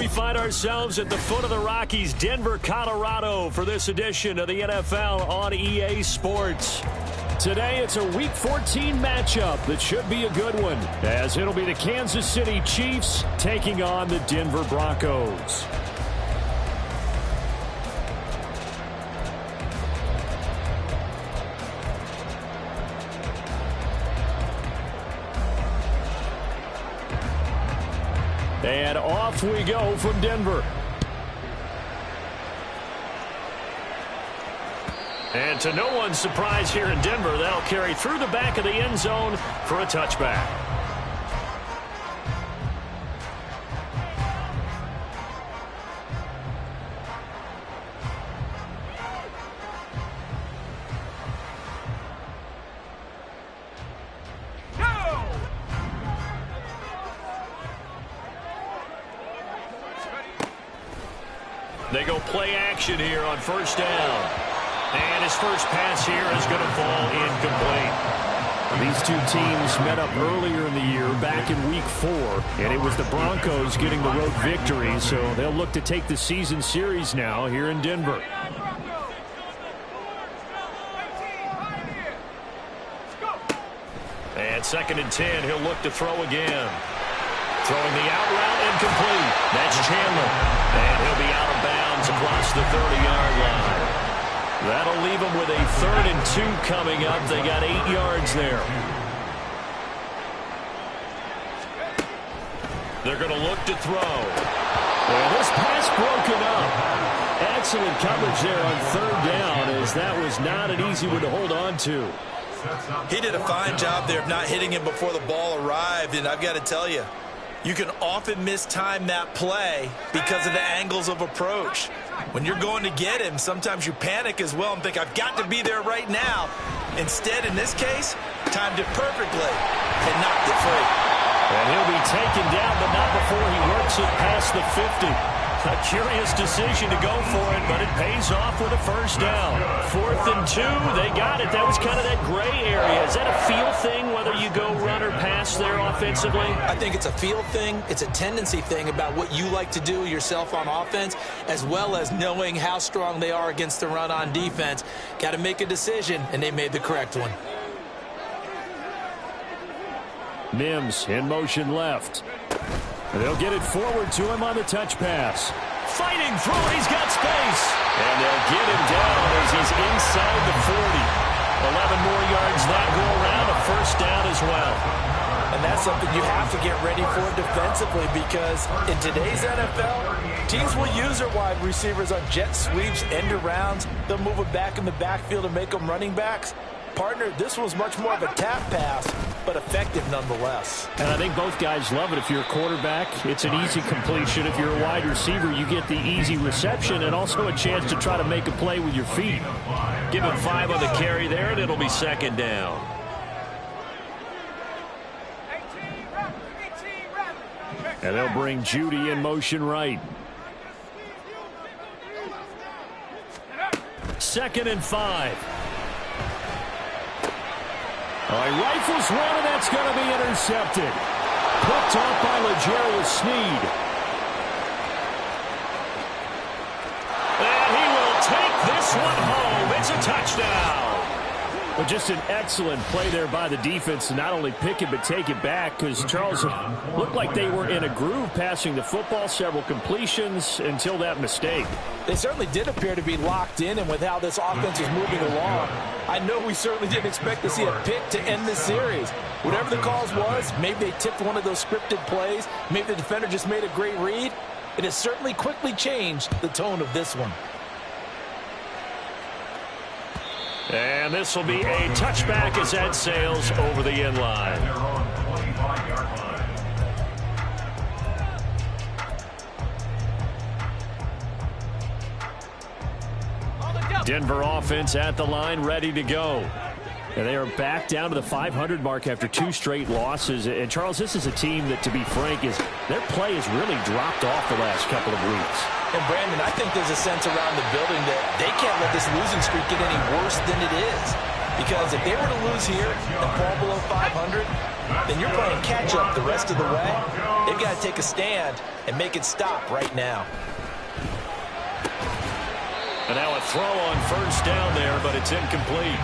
We find ourselves at the foot of the Rockies, Denver, Colorado, for this edition of the NFL on EA Sports. Today, it's a Week 14 matchup that should be a good one, as it'll be the Kansas City Chiefs taking on the Denver Broncos. And off we go from Denver. And to no one's surprise here in Denver, that'll carry through the back of the end zone for a touchback. They go play action here on first down. And his first pass here is going to fall incomplete. These two teams met up earlier in the year, back in Week 4, and it was the Broncos getting the road victory, so they'll look to take the season series now here in Denver. And 2nd and 10, he'll look to throw again. Throwing the out route incomplete. That's Chandler. And he'll be out of bounds across the 30-yard line. That'll leave them with a 3rd and 2 coming up. They got 8 yards there. They're going to look to throw. Well, this pass broken up. Excellent coverage there on 3rd down, as that was not an easy one to hold on to. He did a fine job there of not hitting him before the ball arrived, and I've got to tell you, you can often mistime that play because of the angles of approach. When you're going to get him, sometimes you panic as well and think, I've got to be there right now. Instead, in this case, timed it perfectly and knocked it free. And he'll be taken down, but not before he works it past the 50. A curious decision to go for it, but it pays off with a first down. 4th and 2, they got it. That was kind of that gray area. Is that a feel thing, whether you go run or pass there offensively? I think it's a feel thing. It's a tendency thing about what you like to do yourself on offense, as well as knowing how strong they are against the run on defense. Got to make a decision, and they made the correct one. Mims in motion left. They'll get it forward to him on the touch pass. Fighting through it, he's got space. And they'll get him down as he's inside the 40. 11 more yards that go around, a first down as well. And that's something you have to get ready for defensively, because in today's NFL, teams will use their wide receivers on jet sweeps, end arounds. They'll move it back in the backfield and make them running backs. Partner, this was much more of a tap pass, but effective nonetheless. And I think both guys love it. If you're a quarterback, it's an easy completion. If you're a wide receiver, you get the easy reception and also a chance to try to make a play with your feet. Give him 5 on the carry there, and it'll be 2nd down. And they'll bring Judy in motion right. 2nd and 5. He rifles one, and that's going to be intercepted. Picked off by L'Jarius Sneed. And he will take this one home. It's a touchdown. But just an excellent play there by the defense to not only pick it but take it back, because Charles looked like they were in a groove passing the football, several completions until that mistake. They certainly did appear to be locked in, and with how this offense is moving along, I know we certainly didn't expect to see a pick to end this series. Whatever the cause was, maybe they tipped one of those scripted plays, maybe the defender just made a great read. It has certainly quickly changed the tone of this one. And this will be a touchback as that sails over the end line. Denver offense at the line, ready to go. And they are back down to the 500 mark after 2 straight losses. And, Charles, this is a team that, to be frank, their play has really dropped off the last couple of weeks. And, Brandon, I think there's a sense around the building that they can't let this losing streak get any worse than it is. Because if they were to lose here and fall below 500, then you're playing catch-up the rest of the way. They've got to take a stand and make it stop right now. And now a throw on first down there, but it's incomplete.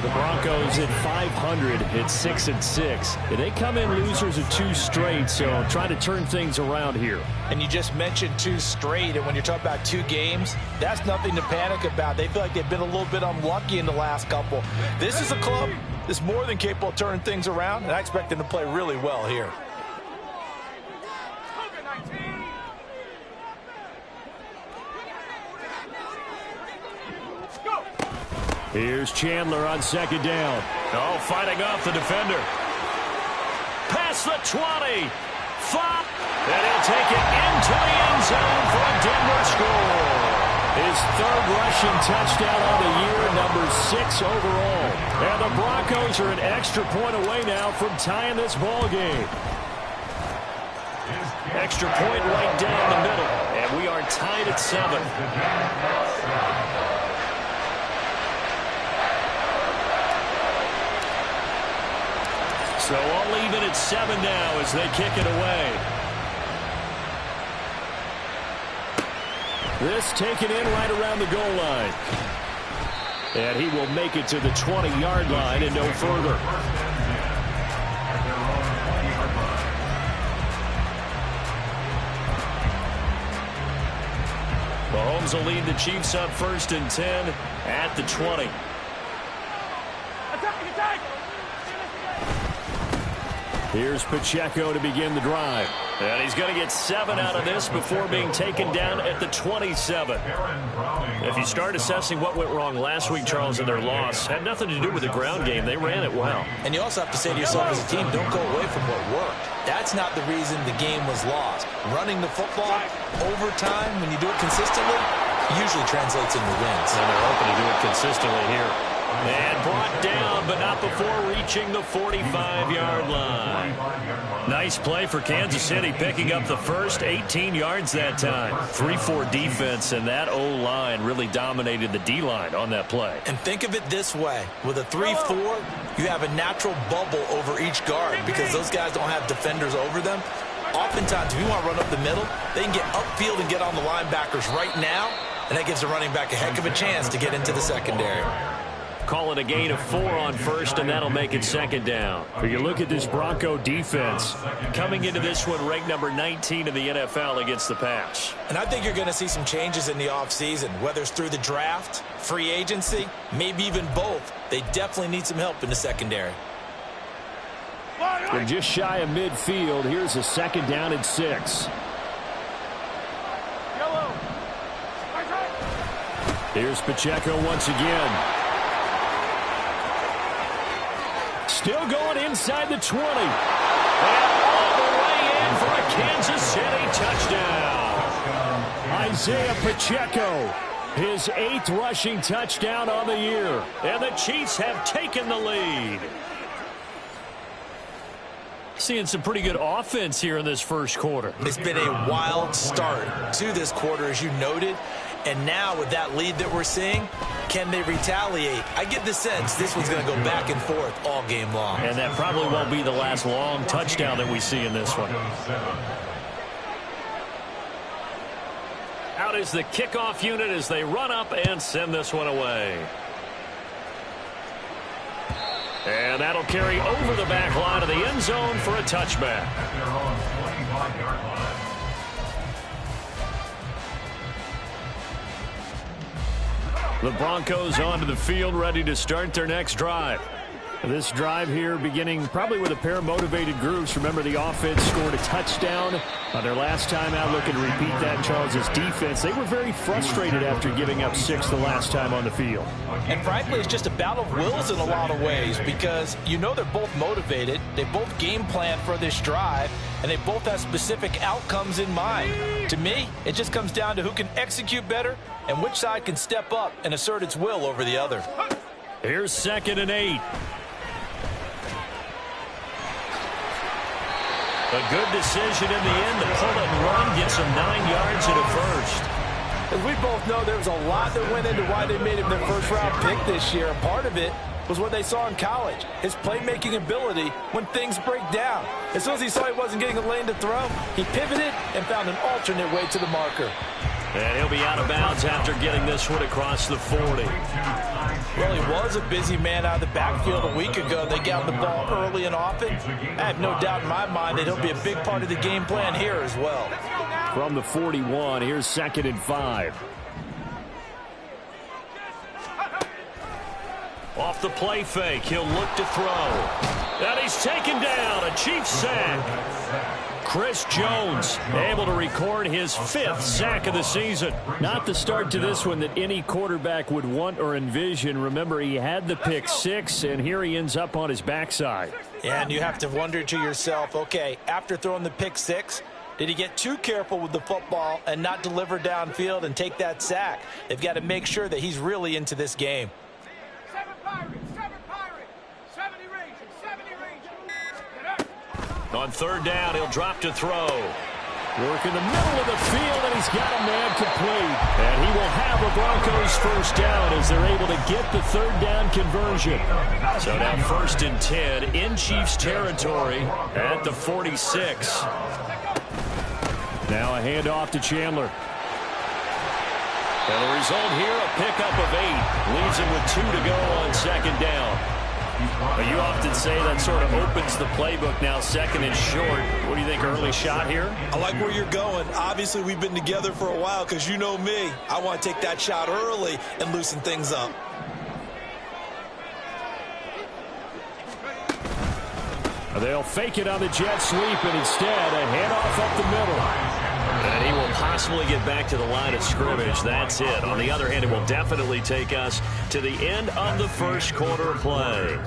The Broncos at 500 at 6-6. They come in losers of 2 straight, so trying to turn things around here. And you just mentioned 2 straight, and when you're talking about 2 games, that's nothing to panic about. They feel like they've been a little bit unlucky in the last couple. This is a club that's more than capable of turning things around, and I expect them to play really well here. Here's Chandler on second down. Oh, fighting off the defender. Past the 20. 5. And he'll take it into the end zone for a Denver score. His 3rd rushing touchdown on the year, number 6 overall. And the Broncos are an extra point away now from tying this ball game. Extra point right down the middle. And we are tied at 7. So all even at 7 now as they kick it away. This taken in right around the goal line. And he will make it to the 20-yard line and no further. Mahomes will lead the Chiefs up 1st and 10 at the 20. Here's Pacheco to begin the drive. And he's going to get 7 out of this before being taken down at the 27. If you start assessing what went wrong last week, Charles, in their loss, had nothing to do with the ground game. They ran it well. And you also have to say to yourself as a team, don't go away from what worked. That's not the reason the game was lost. Running the football, overtime, when you do it consistently, usually translates into wins. And they're hoping to do it consistently here. And brought down, but not before reaching the 45-yard line. Nice play for Kansas City, picking up the first 18 yards that time. 3-4 defense, and that O-line really dominated the D-line on that play. And think of it this way. With a 3-4, you have a natural bubble over each guard because those guys don't have defenders over them. Oftentimes, if you want to run up the middle, they can get upfield and get on the linebackers right now, and that gives the running back a heck of a chance to get into the secondary. Call it a gain of 4 on first, and that'll make it 2nd down. But you look at this Bronco defense, coming into this one ranked number 19 in the NFL against the pass. And I think you're going to see some changes in the offseason, whether it's through the draft, free agency, maybe even both. They definitely need some help in the secondary. We're just shy of midfield. Here's a 2nd down and 6. Here's Pacheco once again. Still going inside the 20. And all the way in for a Kansas City touchdown. Isaiah Pacheco, his 8th rushing touchdown on the year. And the Chiefs have taken the lead. Seeing some pretty good offense here in this first quarter. It's been a wild start to this quarter, as you noted. And now with that lead that we're seeing, can they retaliate? I get the sense this one's going to go back and forth all game long. And that probably won't be the last long touchdown that we see in this one. Out is the kickoff unit as they run up and send this one away. And that'll carry over the back line of the end zone for a touchback. The Broncos onto the field, ready to start their next drive. This drive here beginning probably with a pair of motivated groups. Remember, the offense scored a touchdown on their last time out. Looking to repeat that. Charles's defense, they were very frustrated after giving up 6 the last time on the field. And frankly, it's just a battle of wills in a lot of ways because you know they're both motivated. They both game plan for this drive, and they both have specific outcomes in mind. To me, it just comes down to who can execute better and which side can step up and assert its will over the other. Here's 2nd and 8. A good decision in the end to pull it and run, get some 9 yards and a first. As we both know, there was a lot that went into why they made him their first-round pick this year. And part of it was what they saw in college, his playmaking ability when things break down. As soon as he saw he wasn't getting a lane to throw, he pivoted and found an alternate way to the marker. And he'll be out of bounds after getting this one across the 40. Well, he was a busy man out of the backfield a week ago. They got the ball early and often. I have no doubt in my mind that he'll be a big part of the game plan here as well. From the 41, here's 2nd and 5. Off the play fake, he'll look to throw. And he's taken down, a Chiefs sack. Chris Jones able to record his 5th sack of the season. Not the start to this one that any quarterback would want or envision. Remember, he had the pick 6, and here he ends up on his backside. Yeah, and you have to wonder to yourself, okay, after throwing the pick 6, did he get too careful with the football and not deliver downfield and take that sack? They've got to make sure that he's really into this game. 7 Pirates, 70 Rangers, 70 Rangers. On 3rd down, he'll drop to throw. Work in the middle of the field, and he's got a man complete. And he will have a Broncos 1st down as they're able to get the 3rd down conversion. So now 1st and 10 in Chiefs territory at the 46. Now a handoff to Chandler. And the result here, a pickup of 8. Leaves him with 2 to go on 2nd down. But you often say that sort of opens the playbook now, 2nd and short. What do you think, early shot here? I like where you're going. Obviously, we've been together for a while because you know me. I want to take that shot early and loosen things up. They'll fake it on the jet sweep, and instead a handoff up the middle. And he will possibly get back to the line of scrimmage. That's it. On the other hand, it will definitely take us to the end of the 1st quarter of play.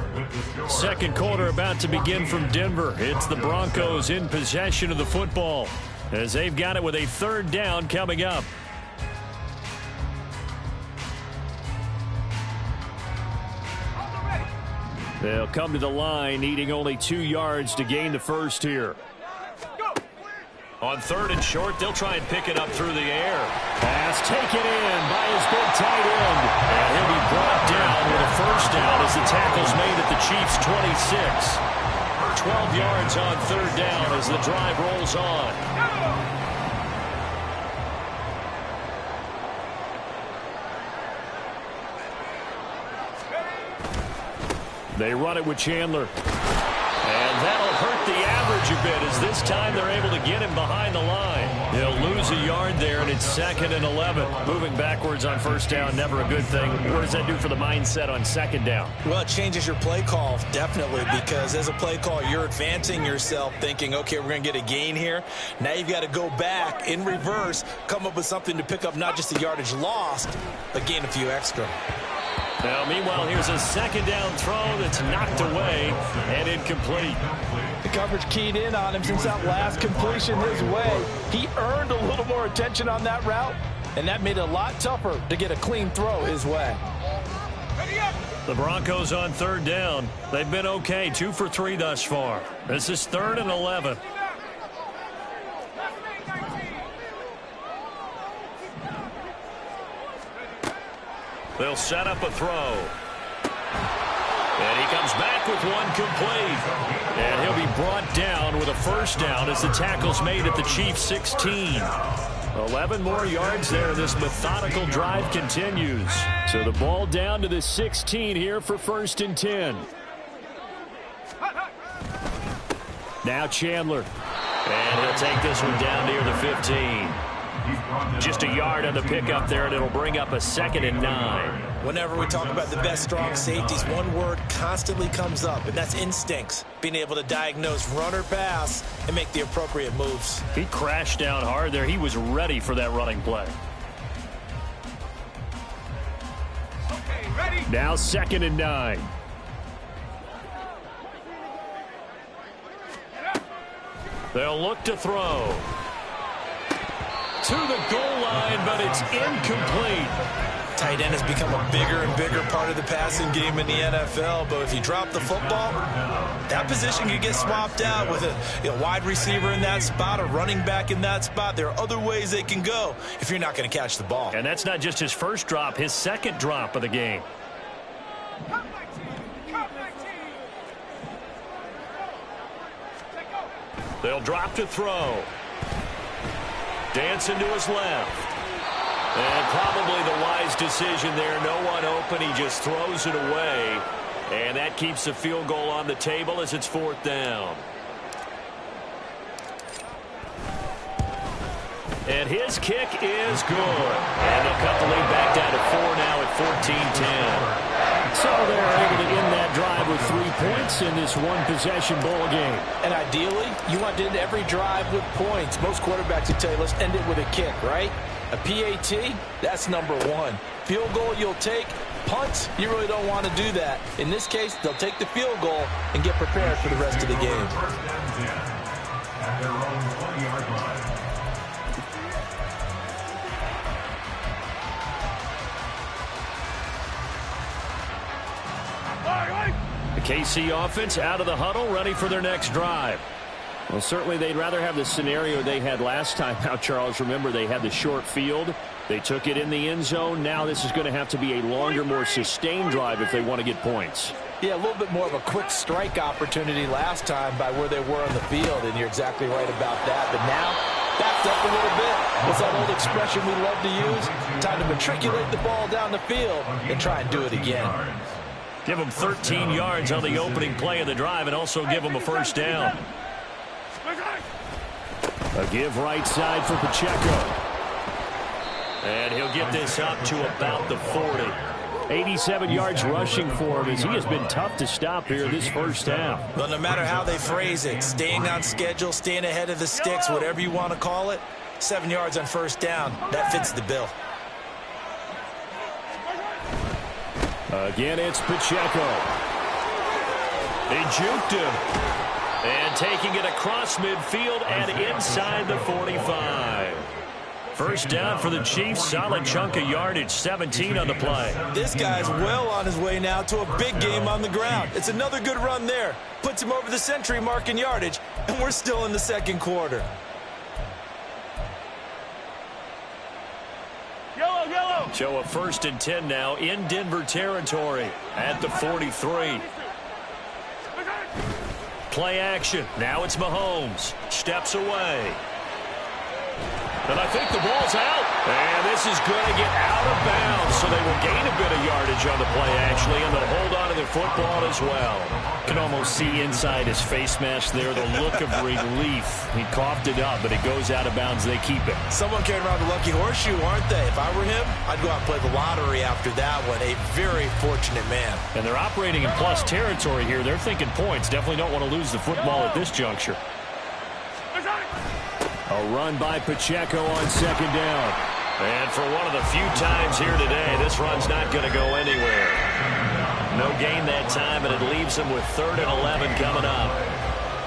2nd quarter about to begin from Denver. It's the Broncos in possession of the football as they've got it with a 3rd down coming up. They'll come to the line needing only 2 yards to gain the 1st here. On 3rd and short, they'll try and pick it up through the air. Pass taken in by his big tight end. And he'll be brought down with a 1st down as the tackle's made at the Chiefs' 26. 12 yards on 3rd down as the drive rolls on. They run it with Chandler. And that'll hurt the average a bit as this time they're able to get him behind the line. He'll lose a yard there, and it's 2nd and 11. Moving backwards on 1st down, never a good thing. What does that do for the mindset on 2nd down? Well, it changes your play call, definitely, because as a play call, you're advancing yourself thinking, okay, we're going to get a gain here. Now you've got to go back in reverse, come up with something to pick up not just the yardage lost, but gain a few extra. Now, meanwhile, here's a 2nd down throw that's knocked away and incomplete. The coverage keyed in on him since that last completion his way. He earned a little more attention on that route, and that made it a lot tougher to get a clean throw his way. The Broncos on 3rd down. They've been okay, 2 for 3 thus far. This is 3rd and 11. They'll set up a throw. And he comes back with one complete. And he'll be brought down with a 1st down as the tackle's made at the Chiefs' 16. 11 more yards there. This methodical drive continues. So the ball down to the 16 here for 1st and 10. Now Chandler. And he'll take this one down near the 15. Just a yard on the pickup there, and it'll bring up a 2nd and 9. Whenever we talk about the best strong safeties, one word constantly comes up, and that's instincts. Being able to diagnose run or pass and make the appropriate moves. He crashed down hard there. He was ready for that running play. Now 2nd and 9. They'll look to throw. To the goal line, but it's incomplete. Tight end has become a bigger and bigger part of the passing game in the NFL, but if you drop the football, that position can get swapped out with a wide receiver in that spot, a running back in that spot. There are other ways they can go if you're not going to catch the ball. And that's not just his 1st drop, his 2nd drop of the game. They'll drop to throw. Dancing to his left. And probably the wise decision there. No one open. He just throws it away. And that keeps the field goal on the table as it's 4th down. And his kick is good. And they'll cut the lead back down to 4 now at 14-10. So they're able to end that drive with 3 points in this one-possession ball game. And ideally, you want to end every drive with points. Most quarterbacks would tell you, let's end it with a kick, right? A PAT, that's number 1. Field goal you'll take. Punts, you really don't want to do that. In this case, they'll take the field goal and get prepared for the rest of the game. The KC offense out of the huddle, ready for their next drive. Well, certainly they'd rather have the scenario they had last time out, Charles. Remember, they had the short field. They took it in the end zone. Now this is going to have to be a longer, more sustained drive if they want to get points. Yeah, a little bit more of a quick strike opportunity last time by where they were on the field, and you're exactly right about that. But now, backed up a little bit. What's that old expression we love to use? Time to matriculate the ball down the field and try and do it again. Give them 13 yards on the opening play of the drive and also give them a first down. A give right side for Pacheco. And he'll get this up to about the 40. 87 yards rushing for him as he has been tough to stop here this first half. Well, no matter how they phrase it, staying on schedule, staying ahead of the sticks, whatever you want to call it, 7 yards on first down, that fits the bill. Again, it's Pacheco. They juked him. And taking it across midfield and inside the 45. First down for the Chiefs. Solid chunk of yardage. 17 on the play. This guy's well on his way now to a big game on the ground. It's another good run there. Puts him over the century mark in yardage. And we're still in the second quarter. Yellow. Show a 1st and 10 now in Denver territory at the 43. Play action. Now it's Mahomes. Steps away. And I think the ball's out. And this is going to get out of bounds. So they will gain a bit of yardage on the play, actually, and they'll hold on to their football as well. Can almost see inside his face mask there the look of relief. He coughed it up, but it goes out of bounds. They keep it. Someone carrying around the lucky horseshoe, aren't they? If I were him, I'd go out and play the lottery after that one. A very fortunate man. And they're operating in plus territory here. They're thinking points. Definitely don't want to lose the football at this juncture. A run by Pacheco on second down. And for one of the few times here today, this run's not going to go anywhere. No gain that time, and it leaves him with 3rd and 11 coming up.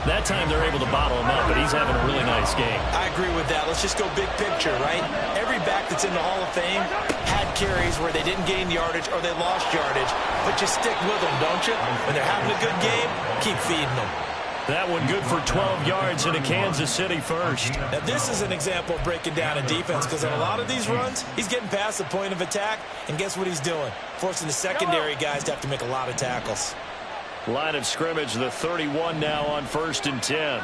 That time they're able to bottle him up, but he's having a really nice game. I agree with that. Let's just go big picture, right? Every back that's in the Hall of Fame had carries where they didn't gain yardage or they lost yardage, but you stick with them, don't you? When they're having a good game, keep feeding them. That one good for 12 yards into Kansas City first. Now, this is an example of breaking down a defense because on a lot of these runs, he's getting past the point of attack, and guess what he's doing? Forcing the secondary guys to have to make a lot of tackles. Line of scrimmage, the 31 now on 1st and 10.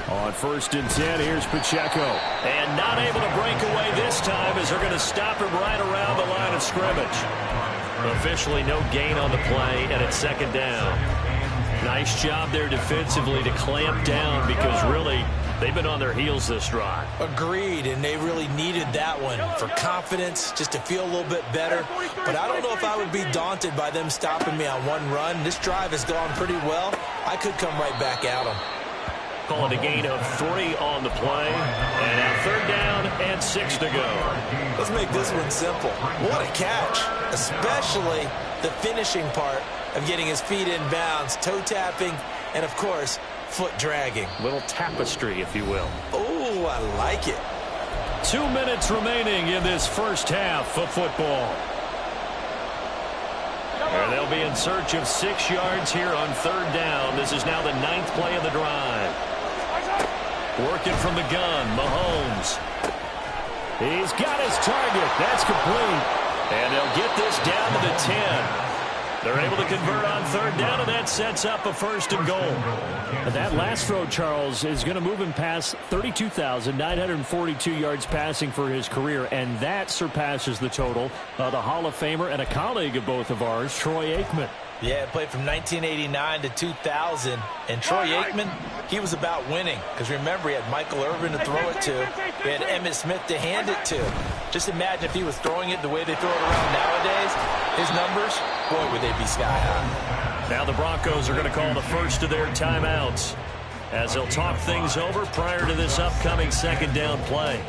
On 1st and 10, here's Pacheco. And not able to break away this time as they're going to stop him right around the line of scrimmage. Officially no gain on the play, and it's 2nd down. Nice job there defensively to clamp down because really they've been on their heels this drive. Agreed, and they really needed that one for confidence, just to feel a little bit better. But I don't know if I would be daunted by them stopping me on one run. This drive has gone pretty well. I could come right back at them. Calling a gain of 3 on the play. And now 3rd down and 6 to go. Let's make this one simple. What a catch, especially the finishing part of getting his feet in bounds, toe tapping, and, of course, foot dragging. Little tapestry, if you will. Oh, I like it. 2 minutes remaining in this first half of football. And they'll be in search of 6 yards here on 3rd down. This is now the 9th play of the drive. Working from the gun, Mahomes. He's got his target. That's complete. And they'll get this down to the 10. They're able to convert on third down, and that sets up a 1st and goal. And that last throw, Charles, is going to move him past 32,942 yards passing for his career, and that surpasses the total of the Hall of Famer and a colleague of both of ours, Troy Aikman. Yeah, played from 1989 to 2000. And Troy Aikman, he was about winning. Because remember, he had Michael Irvin to throw it to. He had Emmitt Smith to hand it to. Just imagine if he was throwing it the way they throw it around nowadays. His numbers, boy, would they be sky high. Now the Broncos are going to call the first of their timeouts as they'll talk things over prior to this upcoming 2nd down play.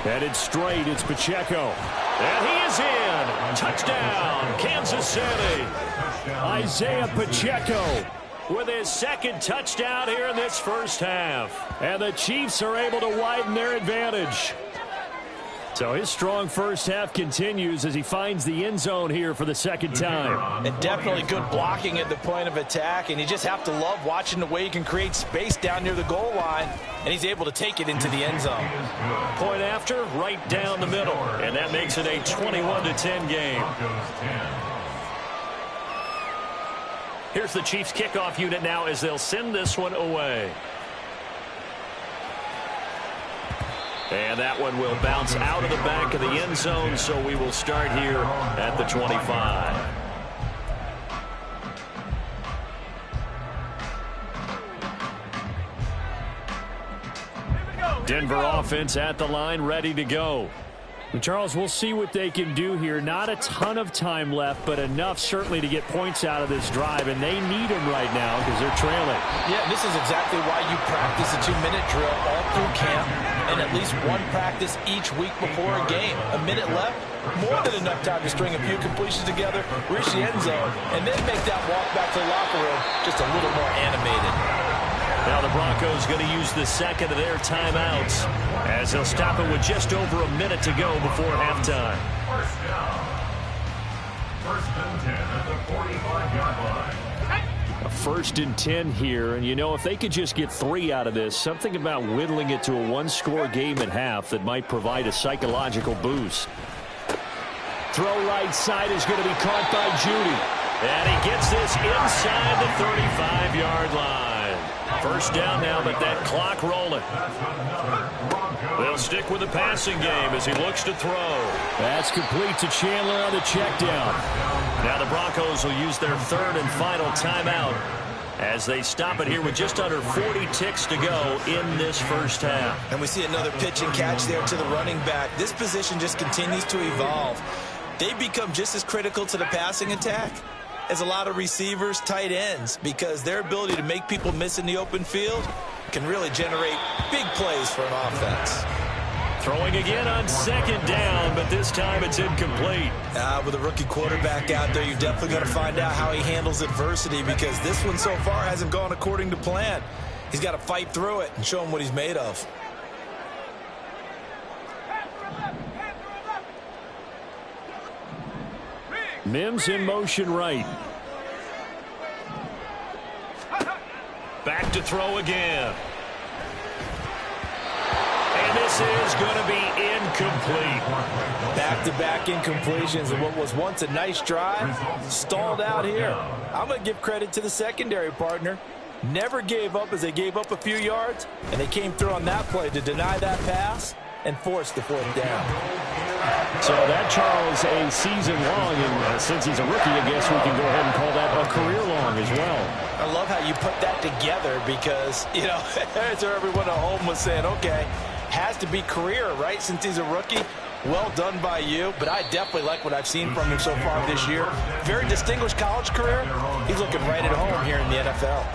Headed straight, it's Pacheco. And he is in. Touchdown, Kansas City. Isaiah Pacheco with his 2nd touchdown here in this first half. And the Chiefs are able to widen their advantage. So his strong first half continues as he finds the end zone here for the 2nd time. And definitely good blocking at the point of attack. And you just have to love watching the way he can create space down near the goal line. And he's able to take it into the end zone. Point after, right down the middle. And that makes it a 21-10 game. Here's the Chiefs kickoff unit now as they'll send this one away. And that one will bounce out of the back of the end zone, so we will start here at the 25. Denver offense at the line, ready to go. Charles, we'll see what they can do here. Not a ton of time left, but enough certainly to get points out of this drive, and they need them right now because they're trailing. Yeah, this is exactly why you practice a 2-minute drill all through camp and at least one practice each week before a game. A minute left, more than enough time to string a few completions together, reach the end zone, and then make that walk back to the locker room just a little more animated. Now the Broncos going to use the 2nd of their timeouts as they'll stop it with just over a minute to go before halftime. First down. 1st and 10 at the 45-yard line. A 1st and 10 here, and you know, if they could just get 3 out of this, something about whittling it to a 1-score game at half that might provide a psychological boost. Throw right side is going to be caught by Judy. And he gets this inside the 35-yard line. 1st down now, but that clock rolling. They'll stick with the passing game as he looks to throw. That's complete to Chandler on the check down. Now the Broncos will use their 3rd and final timeout as they stop it here with just under 40 ticks to go in this first half. And we see another pitch and catch there to the running back. This position just continues to evolve. They become just as critical to the passing attack as a lot of receivers, tight ends, because their ability to make people miss in the open field can really generate big plays for an offense. Throwing again on 2nd down, but this time it's incomplete. With a rookie quarterback out there, you're definitely going to find out how he handles adversity, because this one so far hasn't gone according to plan. He's got to fight through it and show him what he's made of. Mims in motion right. Back to throw again. And this is going to be incomplete. Back-to-back incompletions, and what was once a nice drive stalled out here. I'm going to give credit to the secondary partner. Never gave up as they gave up a few yards, and they came through on that play to deny that pass and force the 4th down. So that, Charles, a season long, and since he's a rookie, I guess we can go ahead and call that a career long as well. I love how you put that together because, you know, so everyone at home was saying, okay, has to be career, right, since he's a rookie. Well done by you, but I definitely like what I've seen from him so far this year. Very distinguished college career. He's looking right at home here in the NFL.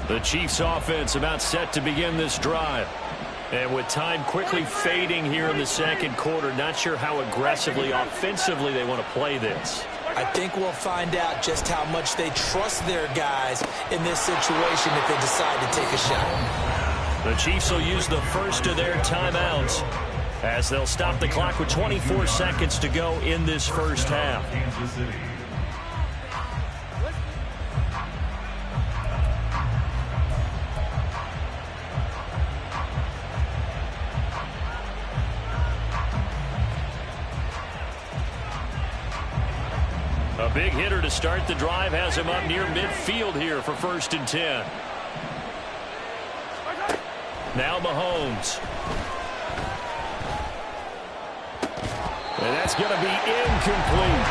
The Chiefs offense about set to begin this drive. And with time quickly fading here in the 2nd quarter, not sure how aggressively, offensively they want to play this. I think we'll find out just how much they trust their guys in this situation if they decide to take a shot. The Chiefs will use the 1st of their timeouts as they'll stop the clock with 24 seconds to go in this first half. Kansas City. A big hitter to start the drive has him up near midfield here for 1st and 10. Now Mahomes. And that's going to be incomplete.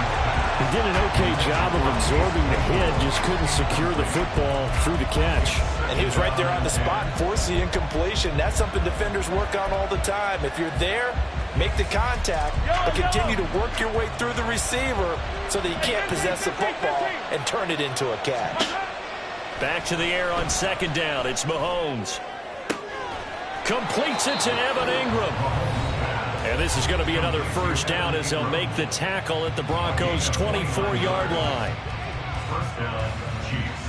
He did an okay job of absorbing the hit, just couldn't secure the football through the catch. And he was right there on the spot and forced the incompletion. That's something defenders work on all the time. If you're there, make the contact, but continue to work your way through the receiver so that you can't possess the football and turn it into a catch. Back to the air on 2nd down. It's Mahomes. Completes it to Evan Ingram. And this is going to be another 1st down as they'll make the tackle at the Broncos' 24-yard line. 1st down, Chiefs.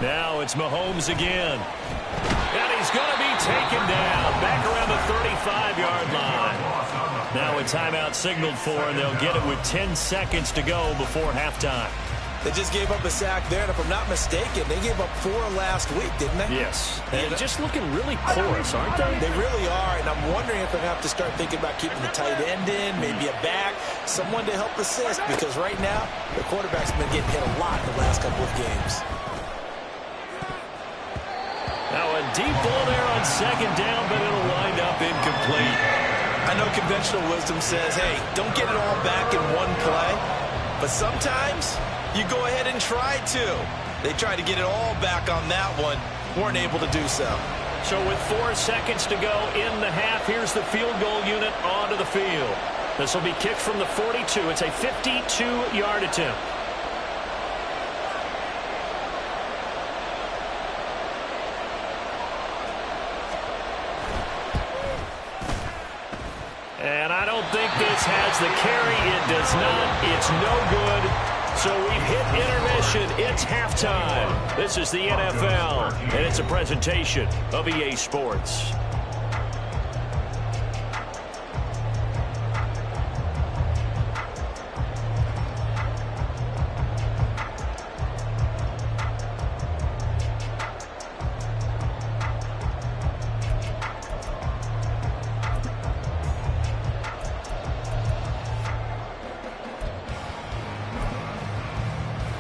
Now it's Mahomes again. And he's going to be taken down back around the 35-yard line. Now a timeout signaled for, and they'll get it with 10 seconds to go before halftime. They just gave up a sack there, and if I'm not mistaken, they gave up 4 last week, didn't they? Yes. And just looking really porous, aren't they? They really are, and I'm wondering if they're going to have to start thinking about keeping the tight end in, maybe a back, someone to help assist, because right now, the quarterback's been getting hit a lot in the last couple of games. Now a deep ball there on 2nd down, but it'll wind up incomplete. I know conventional wisdom says, hey, don't get it all back in one play, but sometimes you go ahead and try to. They tried to get it all back on that one, weren't able to do so. So with 4 seconds to go in the half, here's the field goal unit onto the field. This will be kicked from the 42. It's a 52-yard attempt. And I don't think this has the carry. It does not. It's no good. So we've hit intermission. It's halftime. This is the NFL, and it's a presentation of EA Sports.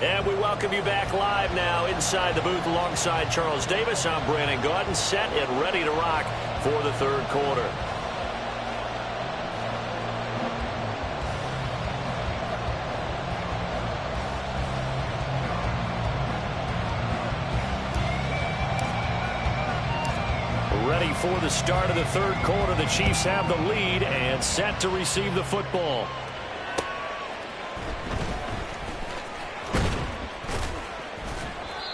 And we welcome you back live now inside the booth alongside Charles Davis. I'm Brandon Gaudin, set and ready to rock for the 3rd quarter. Ready for the start of the 3rd quarter. The Chiefs have the lead and set to receive the football.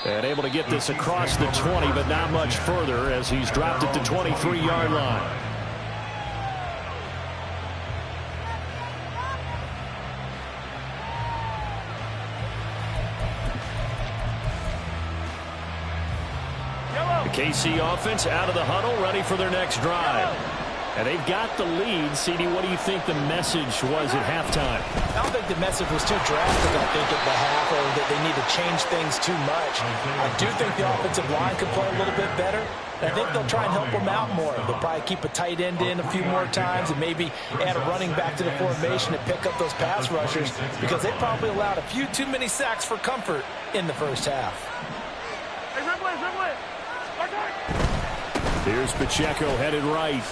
And able to get this across the 20, but not much further as he's dropped at the 23-yard line. The KC offense out of the huddle, ready for their next drive. And they've got the lead. CD, what do you think the message was at halftime? I don't think the message was too drastic, I think, at the half, or that they need to change things too much. I do think the offensive line could play a little bit better. And I think they'll try and help them out more. They'll probably keep a tight end in a few more times and maybe add a running back to the formation to pick up those pass rushers, because they probably allowed a few too many sacks for comfort in the first half. Here's Pacheco headed right.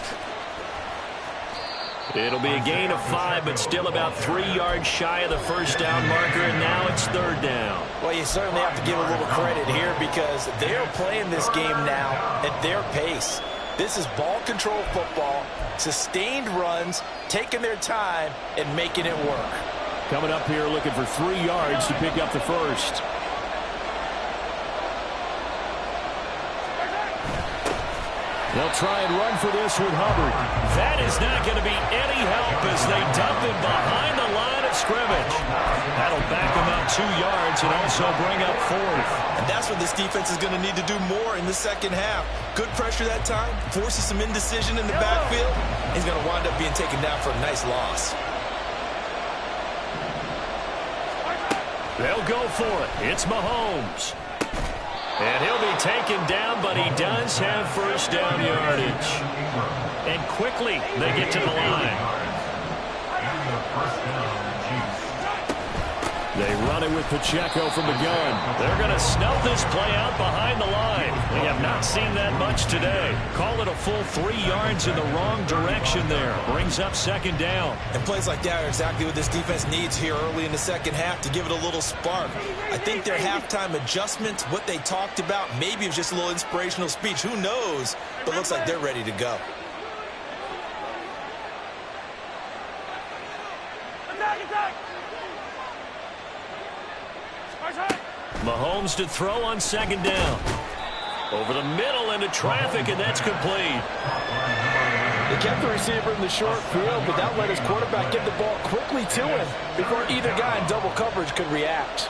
It'll be a gain of 5, but still about 3 yards shy of the 1st down marker, and now it's 3rd down. Well, you certainly have to give a little credit here because they're playing this game now at their pace. This is ball control football, sustained runs, taking their time, and making it work. Coming up here looking for 3 yards to pick up the first. They'll try and run for this with Hubbard. That is not going to be any help as they dump him behind the line of scrimmage. That'll back him up 2 yards and also bring up 4th. And that's what this defense is going to need to do more in the second half. Good pressure that time, forces some indecision in the backfield. He's going to wind up being taken down for a nice loss. They'll go for it. It's Mahomes. And he'll be taken down, but he does have first down yardage. And quickly, they get to the line. They run it with Pacheco from the gun. They're going to snub this play out behind the line. We have not seen that much today. Call it a full 3 yards in the wrong direction there. Brings up second down. And plays like that are exactly what this defense needs here early in the second half to give it a little spark. I think their halftime adjustments, what they talked about, maybe it was just a little inspirational speech. Who knows? But looks like they're ready to go. Mahomes to throw on second down. Over the middle into traffic, and that's complete. They kept the receiver in the short field, but that let his quarterback get the ball quickly to him before either guy in double coverage could react.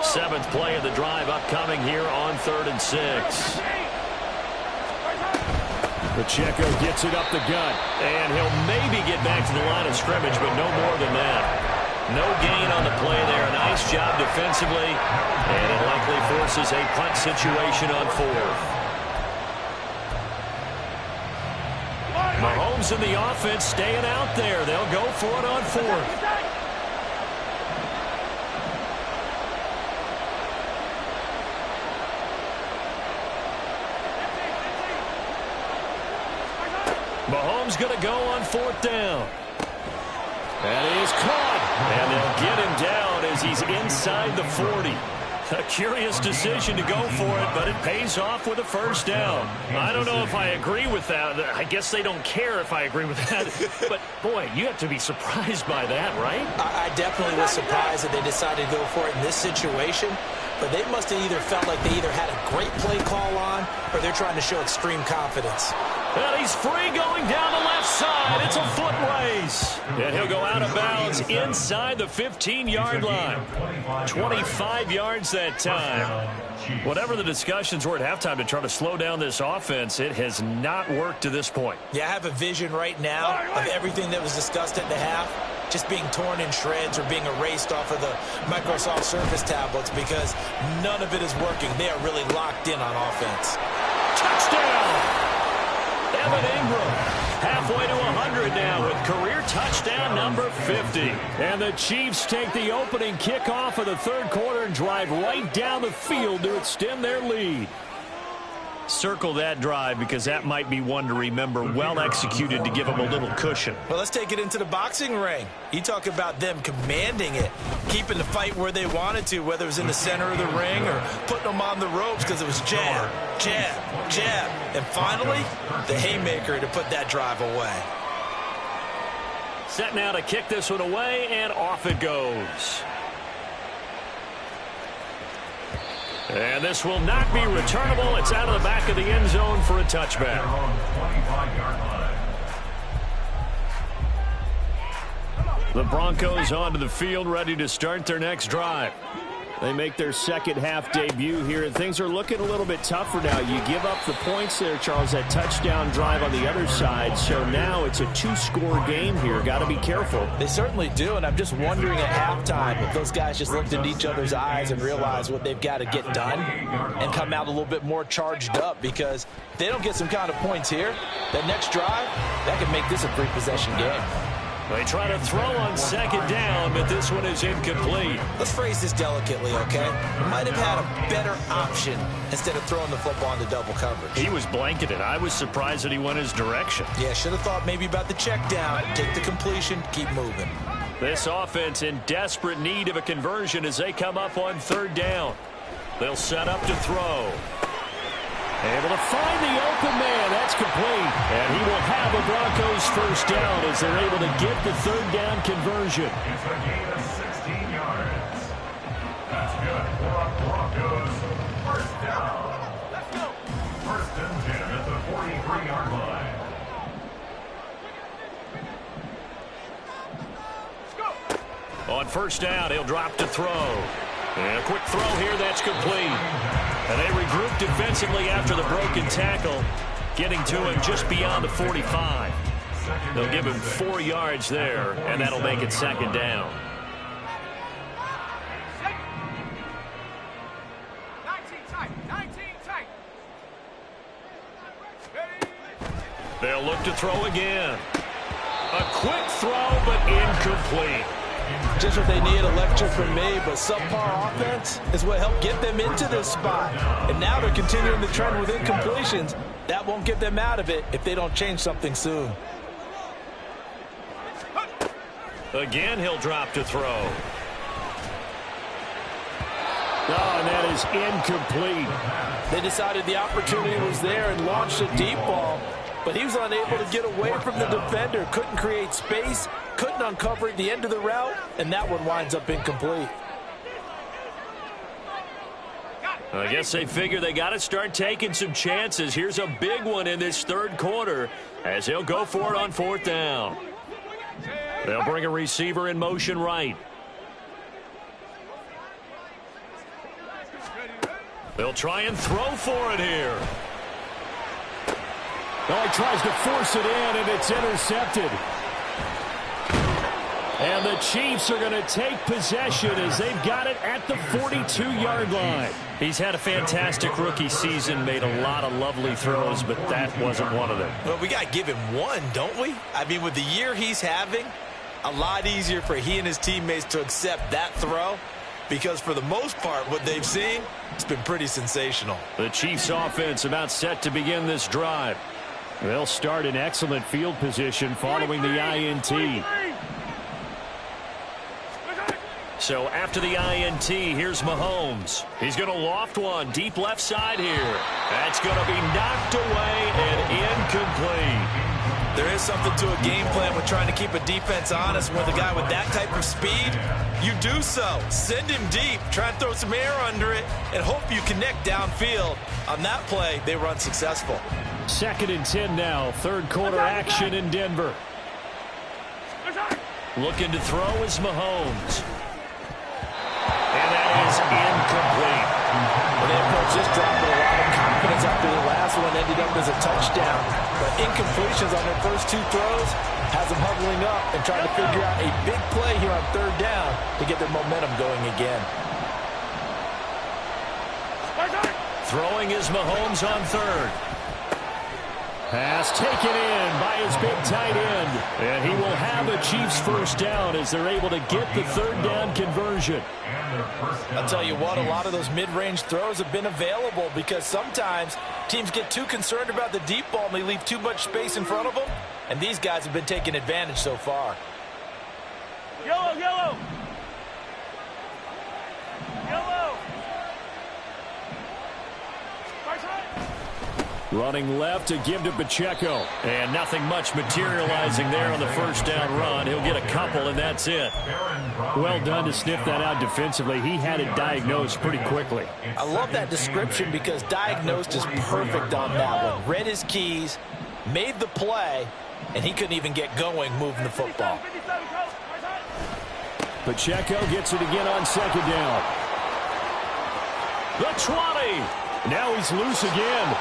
Seventh play of the drive upcoming here on 3rd and 6. Pacheco gets it up the gut, and he'll maybe get back to the line of scrimmage, but no more than that. No gain on the play there. A nice job defensively, and it likely forces a punt situation on 4th. Mahomes and the offense staying out there. They'll go for it on 4th. Mahomes going to go on 4th down. That is caught. And they'll get him down as he's inside the 40. A curious decision to go for it, but it pays off with a first down. I don't know if I agree with that. I guess they don't care if I agree with that. But, boy, you have to be surprised by that, right? I definitely was surprised that they decided to go for it in this situation. But they must have either felt like they either had a great play call on or they're trying to show extreme confidence. And he's free going down the left side. It's a foot race. And he'll go out of bounds inside the 15-yard line. 25 yards that time. Whatever the discussions were at halftime to try to slow down this offense, it has not worked to this point. Yeah, I have a vision right now of everything that was discussed at the half just being torn in shreds or being erased off of the Microsoft Surface tablets because none of it is working. They are really locked in on offense. Touchdown! Evan Ingram halfway to 100 now with career touchdown number 50. And the Chiefs take the opening kickoff of the 3rd quarter and drive right down the field to extend their lead. Circle that drive because that might be one to remember. Well executed to give them a little cushion. Well, let's take it into the boxing ring. You talk about them commanding it, keeping the fight where they wanted to, whether it was in the center of the ring or putting them on the ropes because it was jab, jab, jab. And finally, the haymaker to put that drive away. Set now to kick this one away, and off it goes. And this will not be returnable. It's out of the back of the end zone for a touchback. The Broncos onto the field, ready to start their next drive. They make their second half debut here, and things are looking a little bit tougher now. You give up the points there, Charles, that touchdown drive on the other side. So now it's a 2-score game here. Got to be careful. They certainly do, and I'm just wondering at halftime if those guys just looked into each other's eyes and realized what they've got to get done and come out a little bit more charged up, because if they don't get some kind of points here, that next drive, that could make this a 3-possession game. They try to throw on second down, but this one is incomplete. Let's phrase this delicately, okay? Might have had a better option instead of throwing the football into double coverage. He was blanketed. I was surprised that he went his direction. Yeah, should have thought maybe about the check down, take the completion, keep moving. This offense in desperate need of a conversion as they come up on third down. They'll set up to throw. Able to find the open man. That's complete. And he will have a Broncos first down as they're able to get the third down conversion. It's a gain of 16 yards. That's good for a Broncos first down. Let's go. First and 10 at the 43-yard line. Let's go. On first down, he'll drop to throw. And a quick throw here, that's complete. And they regroup defensively after the broken tackle, getting to him just beyond the 45. They'll give him 4 yards there, and that'll make it second down. 19 tight. 19 tight. Ready. They'll look to throw again. A quick throw, but incomplete. Just what they need, a lecture from me, but subpar offense is what helped get them into this spot. And now they're continuing the trend with incompletions. That won't get them out of it if they don't change something soon. Again, he'll drop to throw. Oh, and that is incomplete. They decided the opportunity was there and launched a deep ball, but he was unable to get away from the defender, couldn't create space, couldn't uncover at the end of the route, and that one winds up incomplete. I guess they figure they got to start taking some chances. Here's a big one in this third quarter as they'll go for it on fourth down. They'll bring a receiver in motion right. They'll try and throw for it here. Well, he tries to force it in, and it's intercepted. And the Chiefs are going to take possession as they've got it at the 42-yard line. He's had a fantastic rookie season, made a lot of lovely throws, but that wasn't one of them. Well, we got to give him one, don't we? I mean, with the year he's having, a lot easier for he and his teammates to accept that throw because for the most part, what they've seen, it's been pretty sensational. The Chiefs offense about set to begin this drive. They'll start in excellent field position following the INT. So after the INT, here's Mahomes. He's going to loft one deep left side here. That's going to be knocked away and incomplete. There is something to a game plan with trying to keep a defense honest. With a guy with that type of speed, you do so. Send him deep, try and throw some air under it, and hope you connect downfield. On that play, they were unsuccessful. Second and 10 now. Third quarter action in Denver. Looking to throw is Mahomes. And that is incomplete. Well, they approached this drive with a lot of confidence after the last one ended up as a touchdown. But incompletions on their first 2 throws has them huddling up and trying to figure out a big play here on third down to get their momentum going again. Throwing is Mahomes on third. Pass taken in by his big tight end. And he will have a Chiefs first down as they're able to get the third down conversion. I'll tell you what, a lot of those mid-range throws have been available because sometimes teams get too concerned about the deep ball and they leave too much space in front of them. And these guys have been taking advantage so far. Yellow, yellow. Yellow. Running left to give to Pacheco. And nothing much materializing there on the first down run. He'll get a couple, and that's it. Well done to sniff that out defensively. He had it diagnosed pretty quickly. I love that description because diagnosed is perfect on that one. Read his keys, made the play, and he couldn't even get going moving the football. Pacheco gets it again on second down. The 20. Now he's loose again.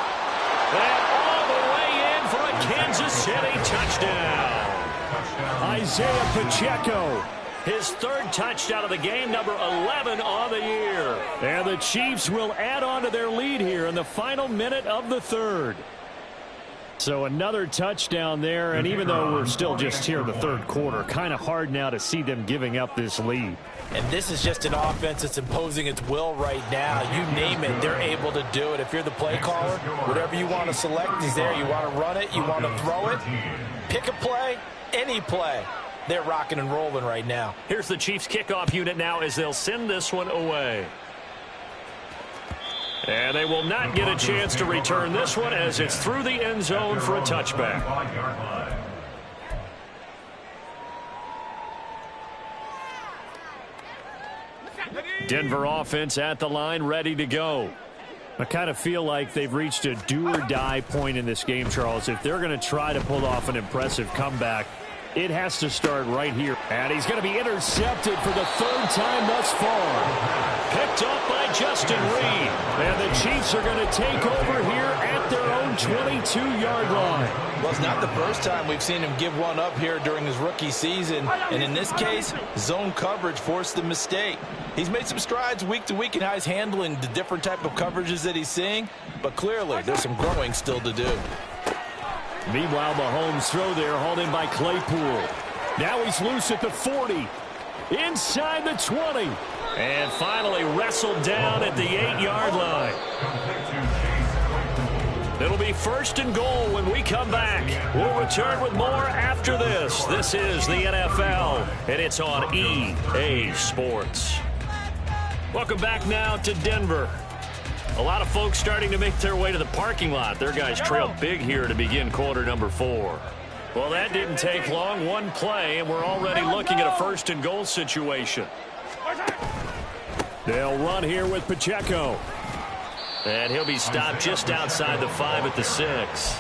And all the way in for a Kansas City touchdown. Isaiah Pacheco. His third touchdown of the game, number 11 on the year. And the Chiefs will add on to their lead here in the final minute of the third. So another touchdown there, and even though we're still just here in the third quarter, kind of hard now to see them giving up this lead. And this is just an offense that's imposing its will right now. You name it, they're able to do it. If you're the play caller, whatever you want to select is there. You want to run it, you want to throw it. Pick a play, any play. they're rocking and rolling right now. Here's the Chiefs kickoff unit now as they'll send this one away. And they will not get a chance to return this one as it's through the end zone for a touchback. Denver offense at the line, ready to go. I kind of feel like they've reached a do-or-die point in this game, Charles. If they're going to try to pull off an impressive comeback, it has to start right here. And he's going to be intercepted for the third time thus far. Picked up by Justin Reed. And the Chiefs are going to take over here at their own 22-yard line. Well, it's not the first time we've seen him give one up here during his rookie season. And in this case, zone coverage forced the mistake. He's made some strides week to week in how he's handling the different type of coverages that he's seeing. But clearly, there's some growing still to do. Meanwhile, Mahomes' throw there hauled in by Claypool. Now he's loose at the 40. Inside the 20. And finally wrestled down at the 8-yard line. It'll be first and goal when we come back. We'll return with more after this. This is the NFL, and it's on EA Sports. Welcome back now to Denver. A lot of folks starting to make their way to the parking lot. Their guys trailed big here to begin quarter number 4. Well, that didn't take long. One play, and we're already looking at a first and goal situation. They'll run here with Pacheco. And he'll be stopped just outside the 5 at the 6.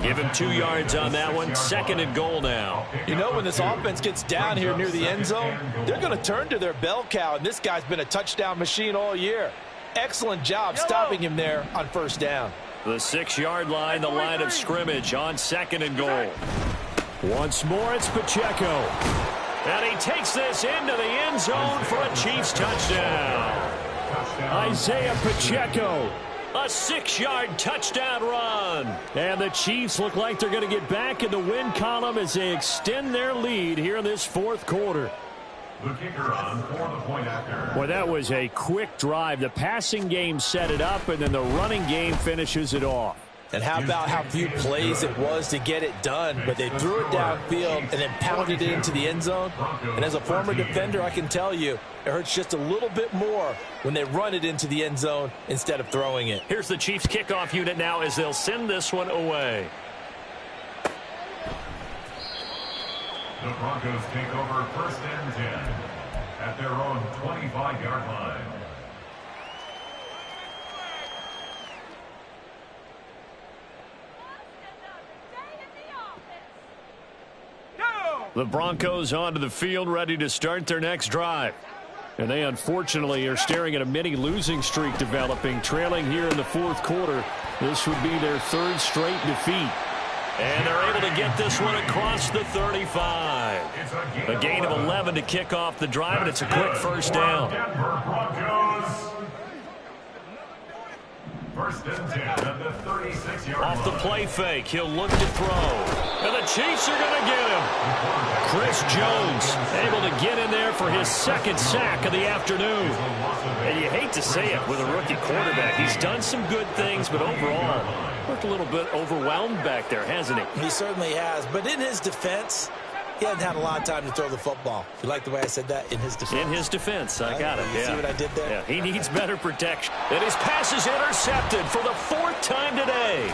Give him 2 yards on that one. Second and goal now. You know, when this offense gets down here near the end zone, they're going to turn to their bell cow, and this guy's been a touchdown machine all year. Excellent job stopping him there on first down. The 6-yard line, the line of scrimmage on second and goal. Once more, it's Pacheco. And he takes this into the end zone for a Chiefs touchdown. Isaiah Pacheco, a 6-yard touchdown run. And the Chiefs look like they're going to get back in the win column as they extend their lead here in this fourth quarter. The kicker on for the point after. Well, that was a quick drive. The passing game set it up, and then the running game finishes it off. And how about how few plays it was to get it done, but they threw it downfield and then pounded it into the end zone. And as a former defender, I can tell you, it hurts just a little bit more when they run it into the end zone instead of throwing it. Here's the Chiefs kickoff unit now as they'll send this one away. The Broncos take over first and 10 at their own 25-yard line. The Broncos onto the field, ready to start their next drive. And they unfortunately are staring at a mini losing streak developing, trailing here in the fourth quarter. This would be their third straight defeat. And they're able to get this one across the 35. A gain of 11 to kick off the drive, and it's a quick first down. Denver Broncos. First and 10 at the 36-yard line. Off the play fake, he'll look to throw. And the Chiefs are going to get him. Chris Jones able to get in there for his second sack of the afternoon. And you hate to say it with a rookie quarterback. He's done some good things, but overall, looked a little bit overwhelmed back there, hasn't he? He certainly has. But in his defense, he hadn't had a lot of time to throw the football. You like the way I said that? In his defense. In his defense. I got it. You see what I did there? Yeah, he needs better protection. And his pass is intercepted for the 4th time today.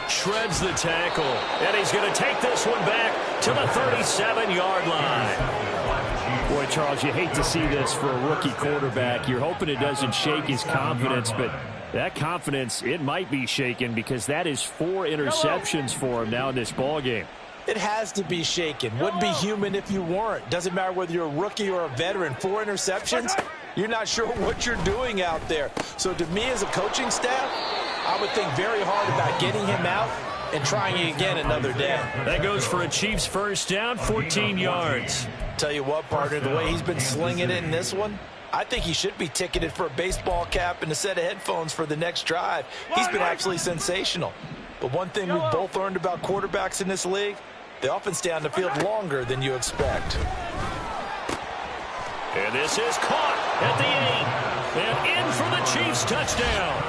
Shreds the tackle. And he's going to take this one back to the 37-yard line. Boy, Charles, you hate to see this for a rookie quarterback. You're hoping it doesn't shake his confidence, but that confidence, it might be shaken because that is 4 interceptions for him now in this ballgame. It has to be shaken. Wouldn't be human if you weren't. Doesn't matter whether you're a rookie or a veteran. 4 interceptions, you're not sure what you're doing out there. So to me as a coaching staff, I would think very hard about getting him out and trying it again another day. That goes for a Chiefs first down, 14 yards. Tell you what, partner, the way he's been slinging it in this one, I think he should be ticketed for a baseball cap and a set of headphones for the next drive. He's been absolutely sensational. But one thing we've both learned about quarterbacks in this league, they often stay on the field longer than you expect. And this is caught at the 8. And in for the Chiefs touchdown.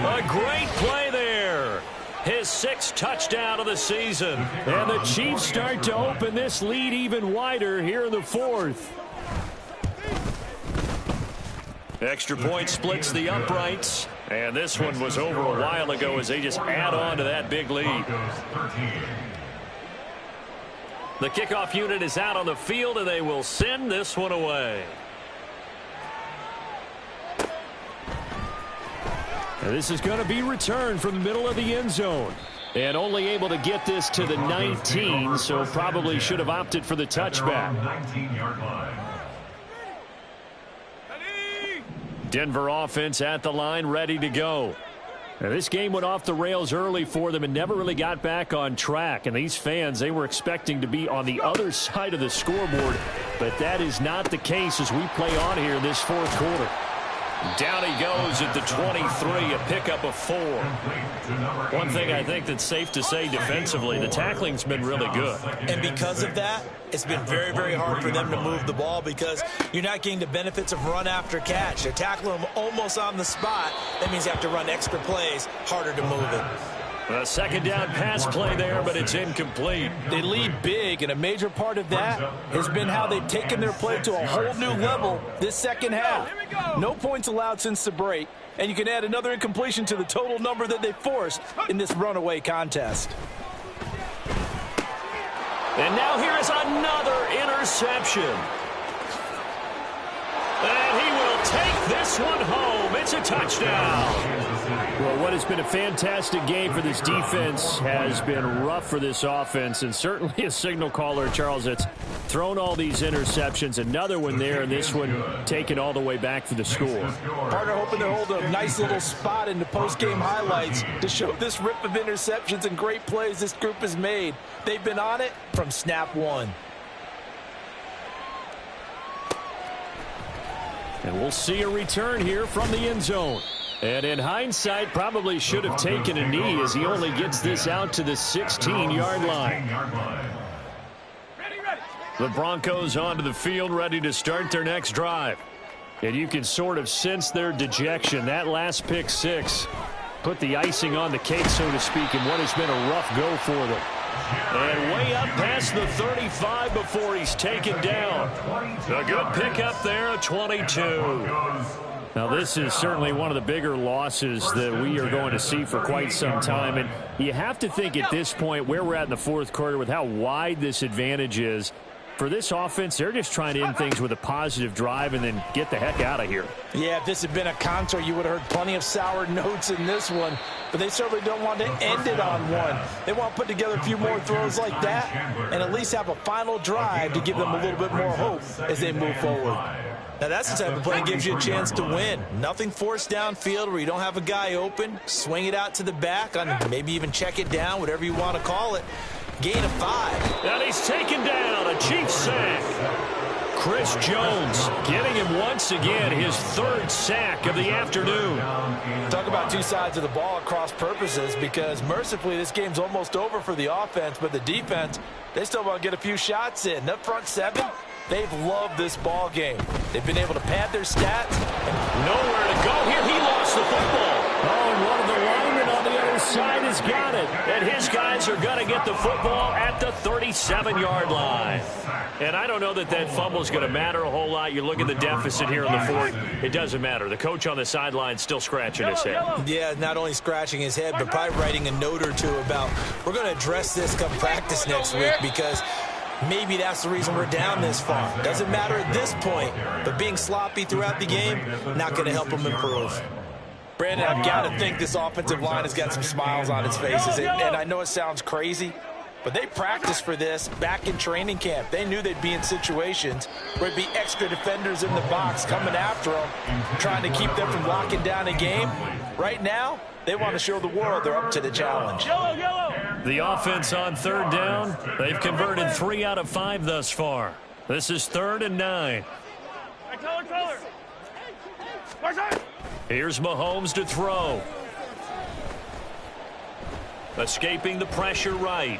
A great play there. his 6th touchdown of the season. And the Chiefs start to open this lead even wider here in the 4th. Extra point splits the uprights. And this one was over a while ago as they just add on to that big lead. The kickoff unit is out on the field, and they will send this one away. And this is going to be returned from the middle of the end zone. And only able to get this to the 19, so probably should have opted for the touchback. 19-yard line. Denver offense at the line, ready to go. Now, this game went off the rails early for them and never really got back on track. And these fans, they were expecting to be on the other side of the scoreboard. But that is not the case as we play on here in this 4th quarter. Down he goes at the 23, a pickup of 4. One thing I think that's safe to say defensively, the tackling's been really good. And because of that, it's been very, very hard for them to move the ball because you're not getting the benefits of run after catch. They're tackling them almost on the spot. That means you have to run extra plays, harder to move it. A second down pass play there, but it's incomplete. They lead big, and a major part of that has been how they've taken their play to a whole new level this second half. No points allowed since the break, and you can add another incompletion to the total number that they forced in this runaway contest. And now here is another interception. And he will take this one home. It's a touchdown. Well, what has been a fantastic game for this defense has been rough for this offense, and certainly a signal caller, Charles, that's thrown all these interceptions. Another one there, and this one taken all the way back for the score. Partner hoping to hold a nice little spot in the post-game highlights to show this rip of interceptions and great plays this group has made. They've been on it from snap one. And we'll see a return here from the end zone. And in hindsight, probably should have taken a knee as he only gets this out to the 16-yard line. The Broncos onto the field, ready to start their next drive. And you can sort of sense their dejection. That last pick 6 put the icing on the cake, so to speak, in what has been a rough go for them. And way up past the 35 before he's taken down. A good pickup there at 22. Now, this is certainly one of the bigger losses that we are going to see for quite some time. And you have to think at this point where we're at in the 4th quarter with how wide this advantage is. For this offense, they're just trying to end things with a positive drive and then get the heck out of here. Yeah, if this had been a concert, you would have heard plenty of sour notes in this one. But they certainly don't want to end it on one. They want to put together a few more throws like that and at least have a final drive to give them a little bit more hope as they move forward. Now, that's the type of play that gives you a chance to win. Nothing forced downfield where you don't have a guy open. Swing it out to the back, on maybe even check it down, whatever you want to call it. Gain of 5. And he's taken down, a Chiefs sack. Chris Jones getting him once again, his 3rd sack of the afternoon. Talk about two sides of the ball at cross purposes, because mercifully this game's almost over for the offense, but the defense, they still want to get a few shots in. That front 7, they've loved this ball game. They've been able to pad their stats. And nowhere to go here. He lost the football. Oh, and one of the linemen on the other side has got it. And his guys are going to get the football at the 37-yard line. And I don't know that that fumble is going to matter a whole lot. You look at the deficit here in the 4th. It doesn't matter. The coach on the sideline still scratching his head. Yeah, not only scratching his head, but probably writing a note or two about, we're going to address this come practice next week, because maybe that's the reason we're down this far. Doesn't matter at this point, but being sloppy throughout the game, not going to help them improve. Brandon, I've got to think this offensive line has got some smiles on its faces. And I know it sounds crazy, but they practiced for this back in training camp. They knew they'd be in situations where it'd be extra defenders in the box coming after them, trying to keep them from locking down a game. Right now, they want to show the world they're up to the challenge. The offense on 3rd down, they've converted 3 out of 5 thus far. This is 3rd and 9. Here's Mahomes to throw. Escaping the pressure right.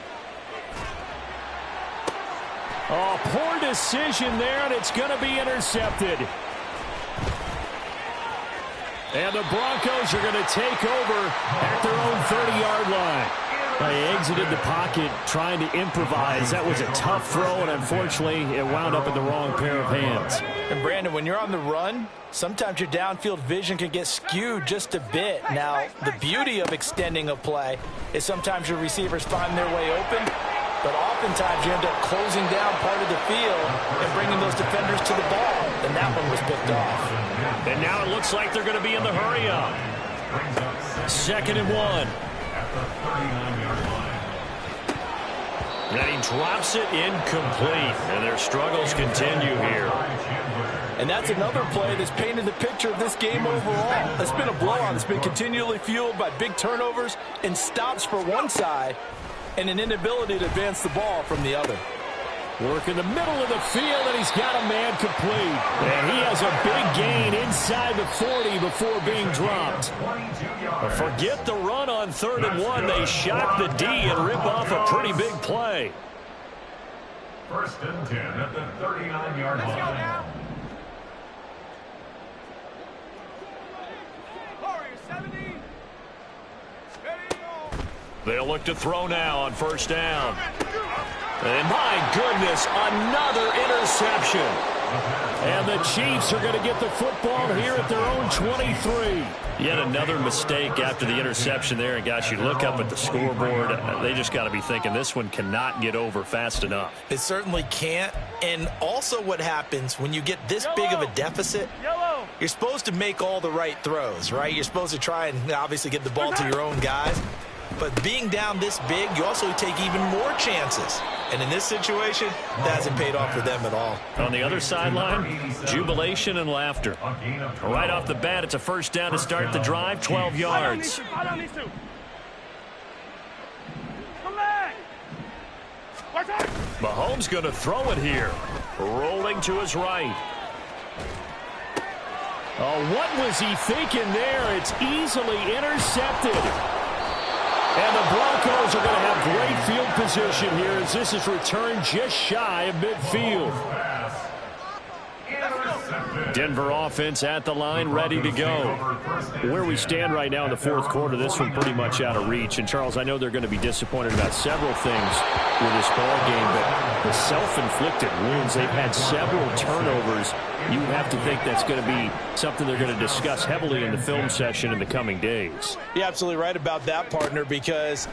Oh, poor decision there, and it's going to be intercepted. And the Broncos are going to take over at their own 30-yard line. They exited the pocket trying to improvise. That was a tough throw, and unfortunately, it wound up in the wrong pair of hands. And, Brandon, when you're on the run, sometimes your downfield vision can get skewed just a bit. Now, the beauty of extending a play is sometimes your receivers find their way open, but oftentimes you end up closing down part of the field and bringing those defenders to the ball, and that one was picked off. And now it looks like they're going to be in the hurry-up. 2nd and 1. At the 39-yard line. And he drops it incomplete. And their struggles continue here. And that's another play that's painted the picture of this game overall. It's been a blowout. It's been continually fueled by big turnovers and stops for one side and an inability to advance the ball from the other. Work in the middle of the field, and he's got a man complete. And he has a big gain inside the 40 before being dropped. But forget the run on 3rd and 1. They shock the D and rip off a pretty big play. 1st and 10 at the 39-yard line. Let's go now. Warriors 70. Ready, go. They'll look to throw now on 1st down. And my goodness, another interception. And the Chiefs are going to get the football here at their own 23. Yet another mistake after the interception there. And, gosh, you look up at the scoreboard, they just got to be thinking this one cannot get over fast enough. It certainly can't. And also what happens when you get this big of a deficit, you're supposed to make all the right throws, right? You're supposed to try and obviously get the ball to your own guys. But being down this big, you also take even more chances. And in this situation, that hasn't paid off for them at all. On the other sideline, jubilation and laughter. Right off the bat, it's a 1st down to start the drive, 12 yards. Mahomes going to throw it here. Rolling to his right. Oh, what was he thinking there? It's easily intercepted. And the Broncos are going to have great field position here as this is returned just shy of midfield. Denver offense at the line, ready to go. Where we stand right now in the 4th quarter, this one pretty much out of reach. And, Charles, I know they're going to be disappointed about several things with this ball game, but the self-inflicted wounds, they've had several turnovers. You have to think that's going to be something they're going to discuss heavily in the film session in the coming days. You're absolutely right about that, partner, because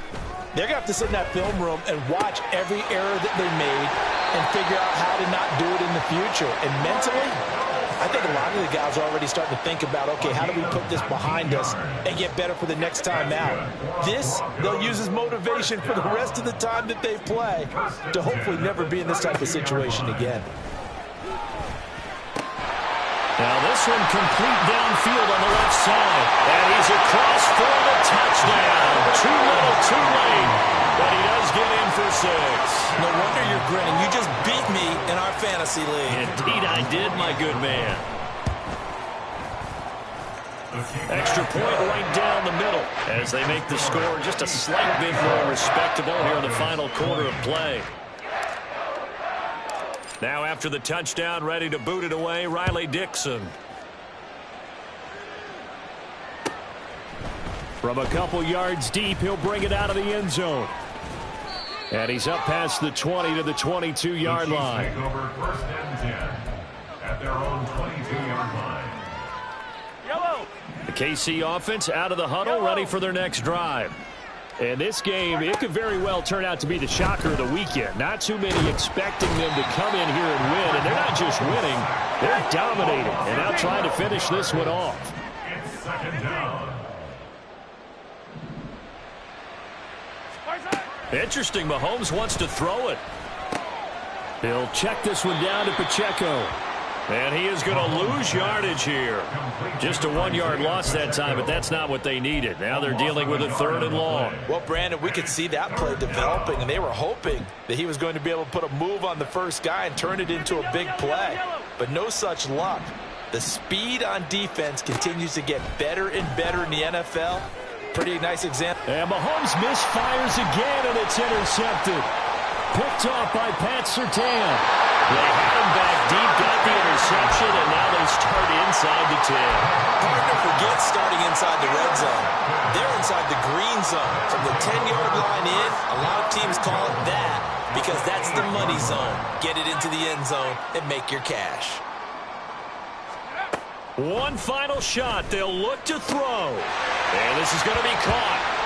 they're going to have to sit in that film room and watch every error that they made and figure out how to not do it in the future. And mentally, I think a lot of the guys are already starting to think about, okay, how do we put this behind us and get better for the next time out? This, they'll use as motivation for the rest of the time that they play to hopefully never be in this type of situation again. Now this one complete downfield on the left side. And he's across for the touchdown. Too little, too late. But he does get in for 6. No wonder you're grinning. You just beat me in our fantasy league. Indeed I did, my good man. Extra point right down the middle as they make the score just a slight bit more respectable here in the final quarter of play. Now after the touchdown, ready to boot it away, Riley Dixon. From a couple yards deep, he'll bring it out of the end zone. And he's up past the 20 to the 22-yard line. Take over 1st and 10 at their own 22-yard line. Yellow. The KC offense out of the huddle, ready for their next drive. And this game, it could very well turn out to be the shocker of the weekend. Not too many expecting them to come in here and win. And they're not just winning, they're dominating. And now trying to finish this one off. It's 2nd down. Interesting, Mahomes wants to throw it. He'll check this one down to Pacheco. And he is going to lose yardage here. Just a 1-yard loss that time, but that's not what they needed. Now they're dealing with a 3rd and long. Well, Brandon, we could see that play developing, and they were hoping that he was going to be able to put a move on the first guy and turn it into a big play. But no such luck. The speed on defense continues to get better and better in the NFL. Pretty nice example. And Mahomes misfires again, and it's intercepted. Picked off by Pat Surtain. They had him back deep, got the interception, and now they start inside the 10. Partner forgets starting inside the red zone. They're inside the green zone. From the 10-yard line in, a lot of teams call it that because that's the money zone. Get it into the end zone and make your cash. One final shot. They'll look to throw. And this is going to be caught.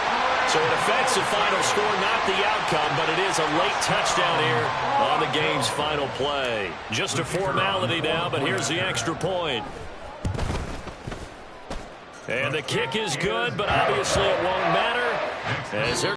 So it affects the final score, not the outcome, but it is a late touchdown here on the game's final play. Just a formality now, but here's the extra point. And the kick is good, but obviously it won't matter as they're